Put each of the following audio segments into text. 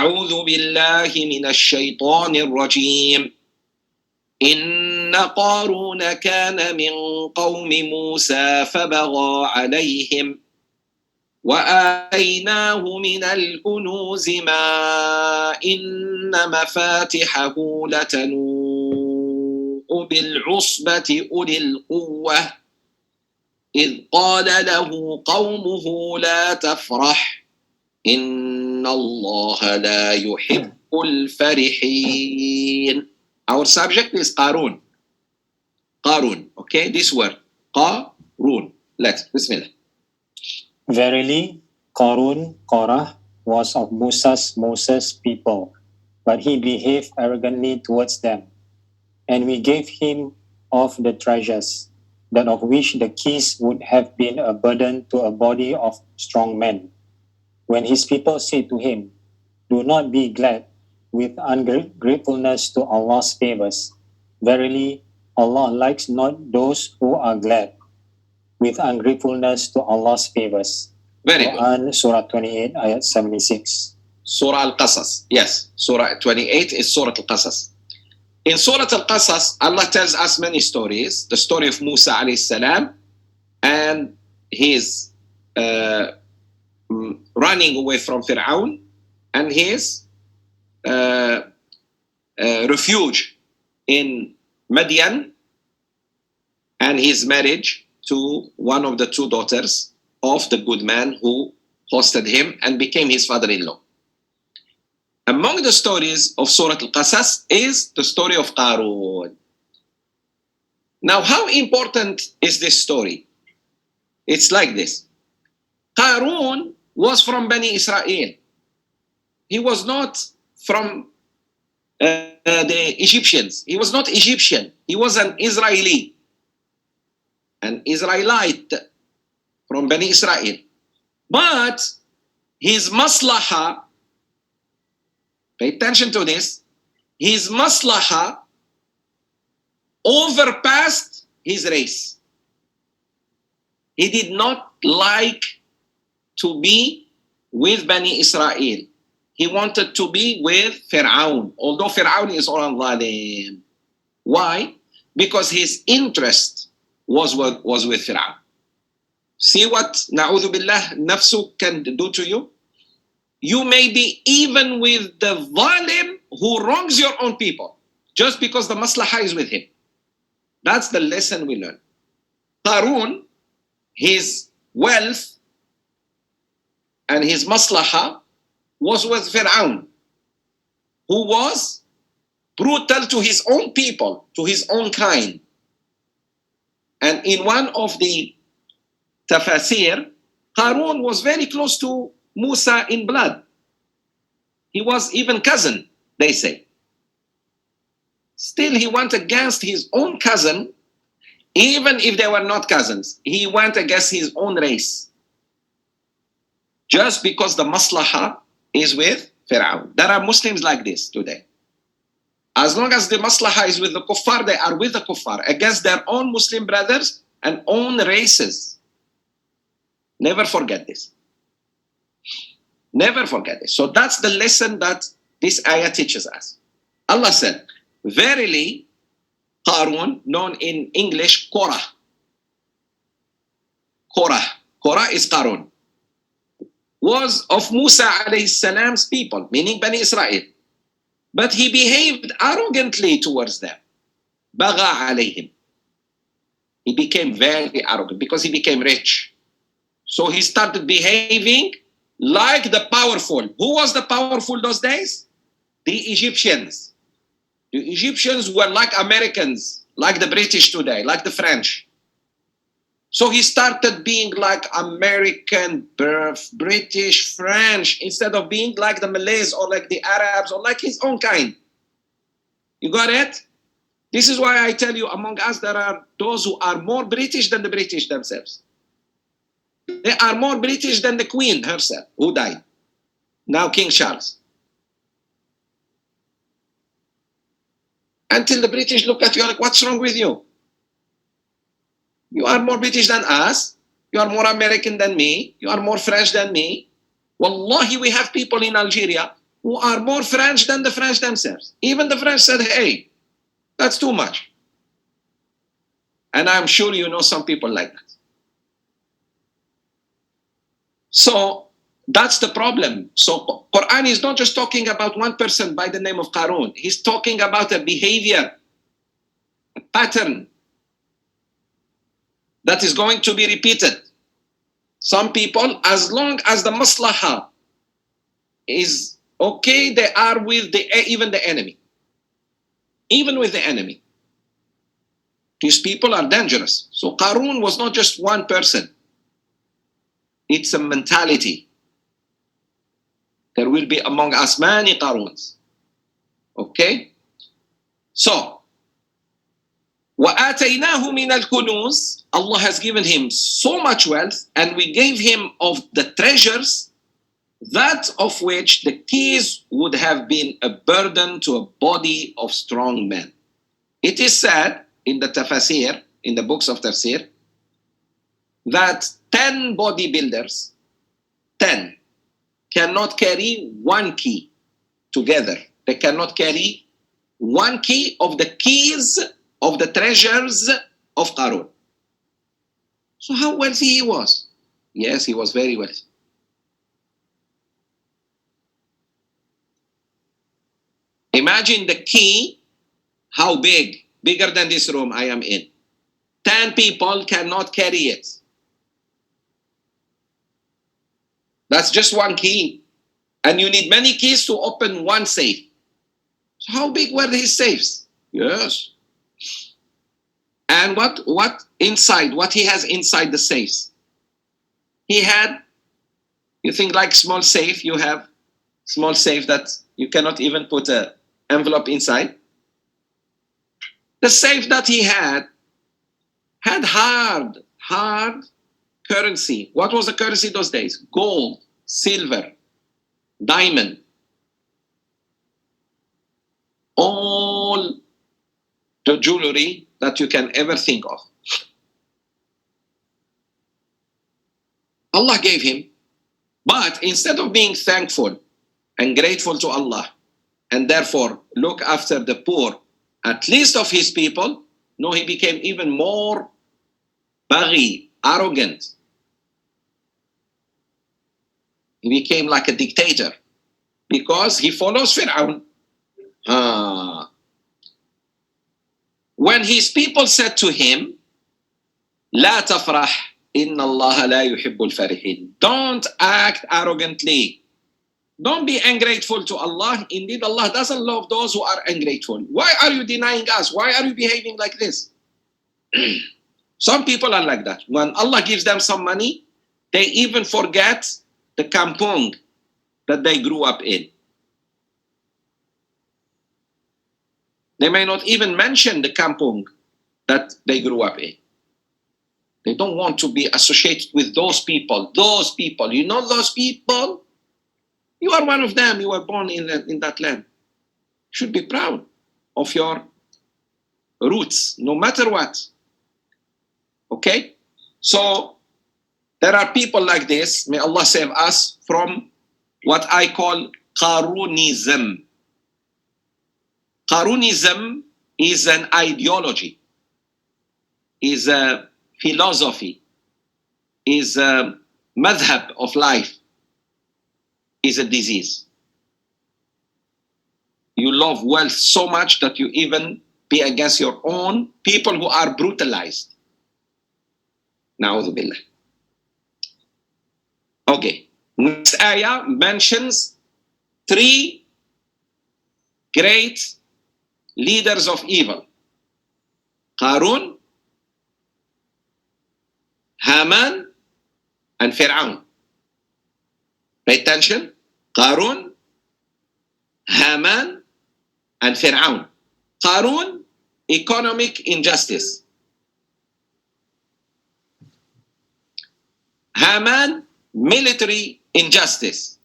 أعوذ بالله من الشيطان الرجيم إن قارون كان من قوم موسى فبغى عليهم وآتيناه من الكنوز ما إن مفاتحه لتنوء بالعصبة أولي القوة إذ قال له قومه لا تفرح إن الله لا يحب الفرحين. Our subject is Qârun. Qârun, okay? This word, Qârun. Let's, Bismillah. Verily, Qârun, Korah, was of Moses' people, but he behaved arrogantly towards them. And we gave him of the treasures, that of which the keys would have been a burden to a body of strong men. When his people said to him, do not be glad with ungratefulness to Allah's favors. Verily, Allah likes not those who are glad with ungratefulness to Allah's favors. Very good. Qur'an, Surah 28, Ayat 76. Surah Al-Qasas. Yes, Surah 28 is Surah Al-Qasas. In Surah Al-Qasas, Allah tells us many stories. The story of Musa alayhi salam and his running away from Fir'aun and his refuge in Madian and his marriage to one of the two daughters of the good man who hosted him and became his father-in-law. Among the stories of Surah Al-Qasas is the story of Qârun. Now, how important is this story? It's like this. Qârun was from Bani Israel. He was not from the Egyptians. He was not Egyptian. He was an Israeli, an Israelite from Bani Israel. But his maslaha, pay attention to this, his maslaha overpassed his race. He did not like to be with Bani Israel. He wanted to be with Fir'aun, although Fir'aun is on Zalim. Why? Because his interest was with Fir'aun. See what, na'udhu billah, nafsu can do to you? You may be even with the Zalim who wrongs your own people, just because the maslaha is with him. That's the lesson we learn. Qârun, his wealth and his maslaha was with Fir'aun, who was brutal to his own people, to his own kind. And in one of the tafasir, Qârun was very close to Musa in blood. He was even cousin, they say. Still, he went against his own cousin, even if they were not cousins. He went against his own race, just because the maslaha is with Fir'aun. There are Muslims like this today. As long as the maslaha is with the kuffar, they are with the kuffar, against their own Muslim brothers and own races. Never forget this. Never forget this. So that's the lesson that this ayah teaches us. Allah said, verily, Qârun, known in English, Korah. Korah is Qârun, was of Musa alayhi salam's people, meaning Bani Israel. But he behaved arrogantly towards them. Bagha alayhim. He became very arrogant because he became rich. So he started behaving like the powerful. Who was the powerful those days? The Egyptians. The Egyptians were like Americans, like the British today, like the French. So he started being like American, British, French, instead of being like the Malays or like the Arabs or like his own kind. You got it? This is why I tell you, among us, there are those who are more British than the British themselves. They are more British than the Queen herself, who died. Now King Charles. Until the British look at you like, what's wrong with you? You are more British than us. You are more American than me. You are more French than me. Wallahi, we have people in Algeria who are more French than the French themselves. Even the French said, hey, that's too much. And I'm sure you know some people like that. So that's the problem. So Qur'an is not just talking about one person by the name of Qârun. He's talking about a behavior, a pattern that is going to be repeated. Some people, as long as the maslahah is okay, they are with even the enemy. Even with the enemy. These people are dangerous. So Qârun was not just one person. It's a mentality. There will be among us many Qâruns. Okay? So, وَآتَيْنَاهُ مِنَ الْكُنُوزِ, Allah has given him so much wealth, and we gave him of the treasures, that of which the keys would have been a burden to a body of strong men. It is said in the tafsir, in the books of tafsir, that 10 bodybuilders, 10, cannot carry one key together. They cannot carry one key of the keys of the treasures of Qârun. So how wealthy he was? Yes, he was very wealthy. Imagine the key, how big, bigger than this room I am in. 10 people cannot carry it. That's just one key. And you need many keys to open one safe. So how big were his safes? Yes. And what inside, what he has inside the safes? He had, you think like small safe, you have small safe that you cannot even put an envelope inside. The safe that he had hard currency. What was the currency those days? Gold, silver, diamond. All the jewelry that you can ever think of. Allah gave him. But instead of being thankful and grateful to Allah, and therefore look after the poor, at least of his people, no, he became even more baghi, arrogant. He became like a dictator because he follows Fir'aun. When his people said to him, لا تفرح إن الله لا يحب الفرحين. Don't act arrogantly. Don't be ungrateful to Allah. Indeed, Allah doesn't love those who are ungrateful. Why are you denying us? Why are you behaving like this? Some people are like that. When Allah gives them some money, they even forget the kampung that they grew up in. They may not even mention the kampung that they grew up in. They don't want to be associated with those people. Those people, you know those people? You are one of them. You were born in that land. You should be proud of your roots, no matter what. Okay? So, there are people like this. May Allah save us from what I call Qârunism. Qârunism is an ideology, is a philosophy, is a madhab of life, is a disease. You love wealth so much that you even be against your own people who are brutalized. Na'udhu billah. Okay. Next ayah mentions 3 great leaders of evil. Qârun, Haman, and Fir'aun. Pay attention. Qârun, Haman, and Fir'aun. Qârun, economic injustice. Haman, military injustice.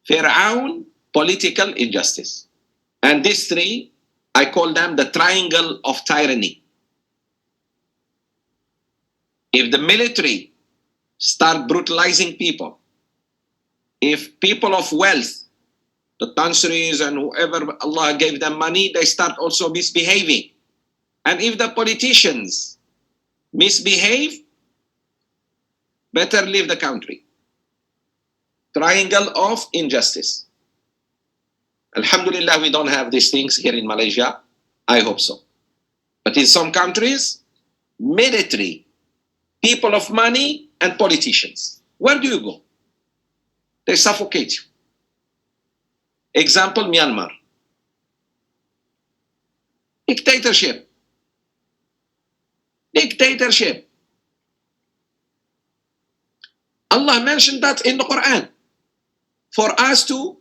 Fir'aun, political injustice. And these 3, I call them the triangle of tyranny. If the military start brutalizing people, If people of wealth, the Tansaris and whoever Allah gave them money, they start also misbehaving. And if the politicians misbehave, better leave the country. Triangle of injustice. Alhamdulillah, we don't have these things here in Malaysia. I hope so. But in some countries, military, people of money, and politicians. Where do you go? They suffocate you. Example, Myanmar. Dictatorship. Dictatorship. Allah mentioned that in the Qur'an. For us to,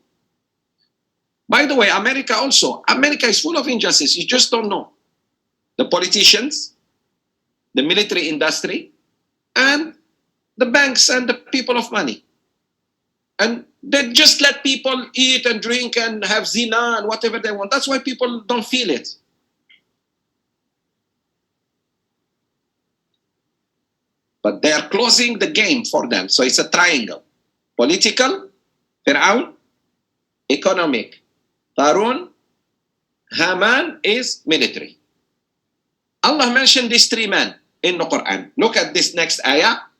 by the way, America also. America is full of injustice. You just don't know. The politicians, the military industry, and the banks and the people of money. And they just let people eat and drink and have zina and whatever they want. That's why people don't feel it. But they are closing the game for them. So it's a triangle. Political, Fir'aun, economic, Qârun, Haman is military. Allah mentioned these three men in the Quran. Look at this next ayah.